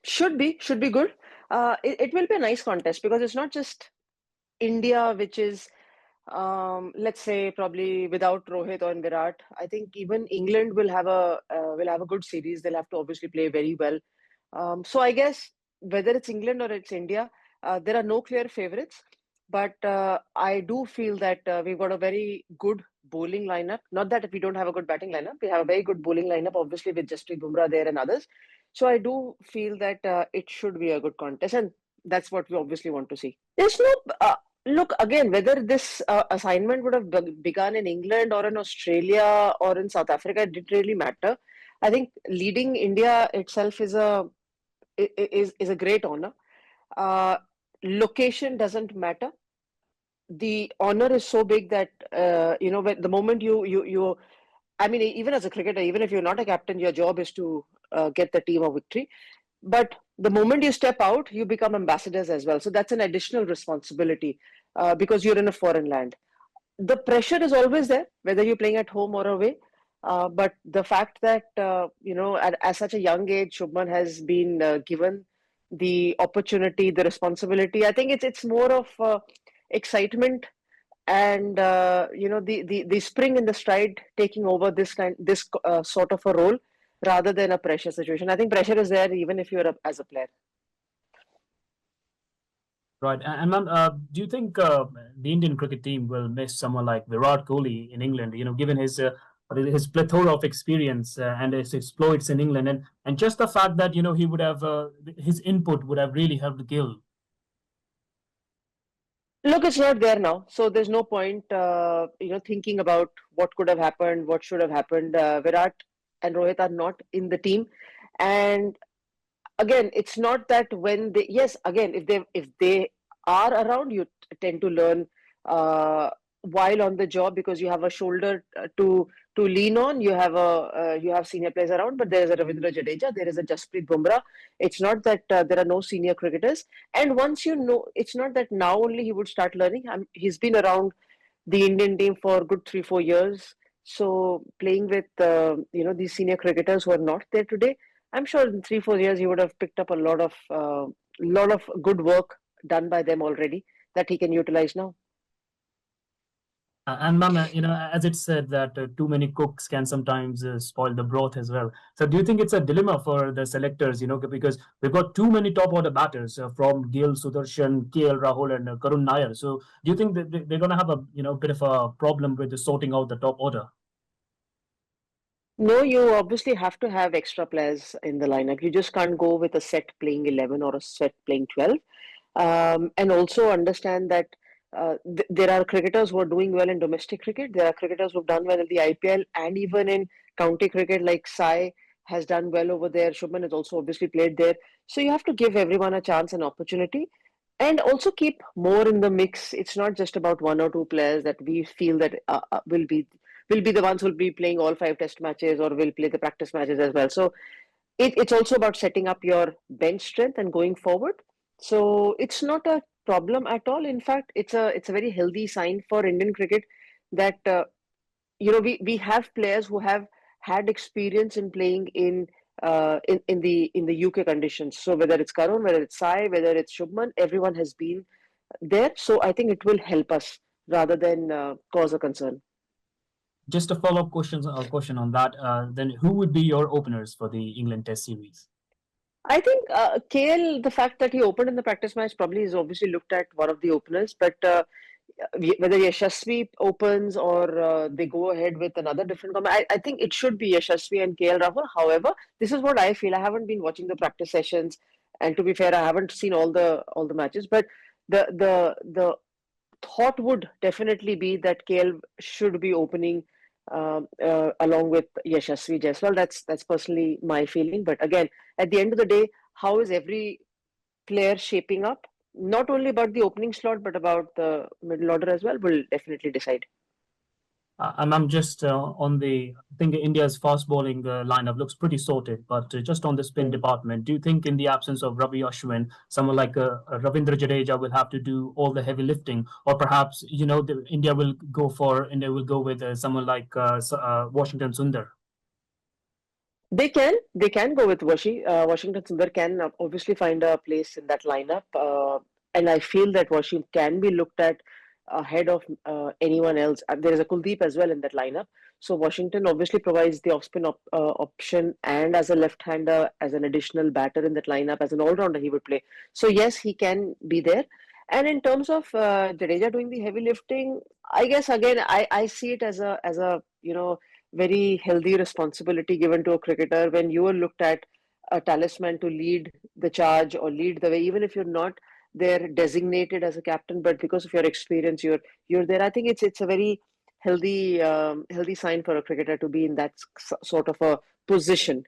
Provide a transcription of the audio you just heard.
Should be good. It will be a nice contest because it's not just India, which is let's say probably without Rohit or Virat. I think even England will have a good series. They'll have to obviously play very well. So I guess whether it's England or it's India, there are no clear favorites. But I do feel that we've got a very good bowling lineup. Not that we don't have a good batting lineup. We have a very good bowling lineup, obviously with Jasprit Bumrah there and others. So I do feel that it should be a good contest, and that's what we obviously want to see. There's no look again whether this assignment would have begun in England or in Australia or in South Africa. It didn't really matter. I think leading India itself is a great honor. Uh, Location doesn't matter. The honor is so big that when the moment you I mean, even as a cricketer, even if you're not a captain, your job is to get the team a victory. But the moment you step out, you become ambassadors as well. So that's an additional responsibility because you're in a foreign land. The pressure is always there, whether you're playing at home or away. But the fact that at such a young age, Shubman has been given the opportunity, the responsibility. I think it's more of excitement and the spring in the stride taking over this sort of a role rather than a pressure situation. I think pressure is there even if you're as a player. Right. And ma'am, do you think the Indian cricket team will miss someone like Virat Kohli in England? Given his plethora of experience and his exploits in England, and just the fact that he would have his input would have really helped Gill. Look, it's not there now, so there's no point, thinking about what could have happened, what should have happened. Virat and Rohit are not in the team, and again, it's not that when they yes, again, if they are around, you tend to learn while on the job because you have a shoulder to lean on. You have senior players around, but there is a Ravindra Jadeja, there is a Jasprit Bumrah. It's not that there are no senior cricketers. And once it's not that now only he would start learning. He's been around the Indian team for good 3-4 years. So playing with these senior cricketers who are not there today, I'm sure in 3-4 years he would have picked up a lot of good work done by them already that he can utilize now. And ma'am, as it said that too many cooks can sometimes spoil the broth as well. So do you think it's a dilemma for the selectors, because we've got too many top order batters from Gill, Sudarshan, KL Rahul and Karun Nair. So do you think that they're going to have a bit of a problem with sorting out the top order? No, you obviously have to have extra players in the lineup. You just can't go with a set playing 11 or a set playing 12. And also understand that there are cricketers who are doing well in domestic cricket. There are cricketers who've done well in the IPL and even in county cricket, like Sai has done well over there. Shubman has also obviously played there. So you have to give everyone a chance and opportunity and also keep more in the mix. It's not just about one or two players that we feel that will be the ones who will be playing all 5 test matches or will play the practice matches as well. So it's also about setting up your bench strength and going forward. So it's not a problem at all. In fact, it's a very healthy sign for Indian cricket that we have players who have had experience in playing in the UK conditions. So whether it's Karun, whether it's Sai, whether it's Shubman, everyone has been there. So I think it will help us rather than cause a concern. Just a follow-up question on that. Then who would be your openers for the England Test series? I think KL, the fact that he opened in the practice match probably is obviously looked at one of the openers, but whether Yashasvi opens or they go ahead with another different I think it should be Yashasvi and KL Rahul. However, this is what I feel. I haven't been watching the practice sessions, and to be fair, I haven't seen all the matches. But the thought would definitely be that KL should be opening along with Yashasvi Jaiswal. That's personally my feeling. But again, at the end of the day, how is every player shaping up? Not only about the opening slot, but about the middle order as well, will definitely decide. I'm just on I think India's fast bowling lineup looks pretty sorted, but just on the spin department, do you think in the absence of Ravi Ashwin, someone like Ravindra Jadeja will have to do all the heavy lifting, or perhaps India will go with someone like Washington Sundar? They can go with Washington Sundar can obviously find a place in that lineup, and I feel that Washington can be looked at ahead of anyone else. There is a Kuldeep as well in that lineup, so Washington obviously provides the option, and as a left-hander, as an additional batter in that lineup, as an all-rounder he would play. So yes, he can be there. And in terms of Jadeja doing the heavy lifting, I guess again I see it as a very healthy responsibility given to a cricketer when you are looked at a talisman to lead the charge or lead the way, even if you're not there designated as a captain, but because of your experience, you're there. I think it's a very healthy sign for a cricketer to be in that sort of a position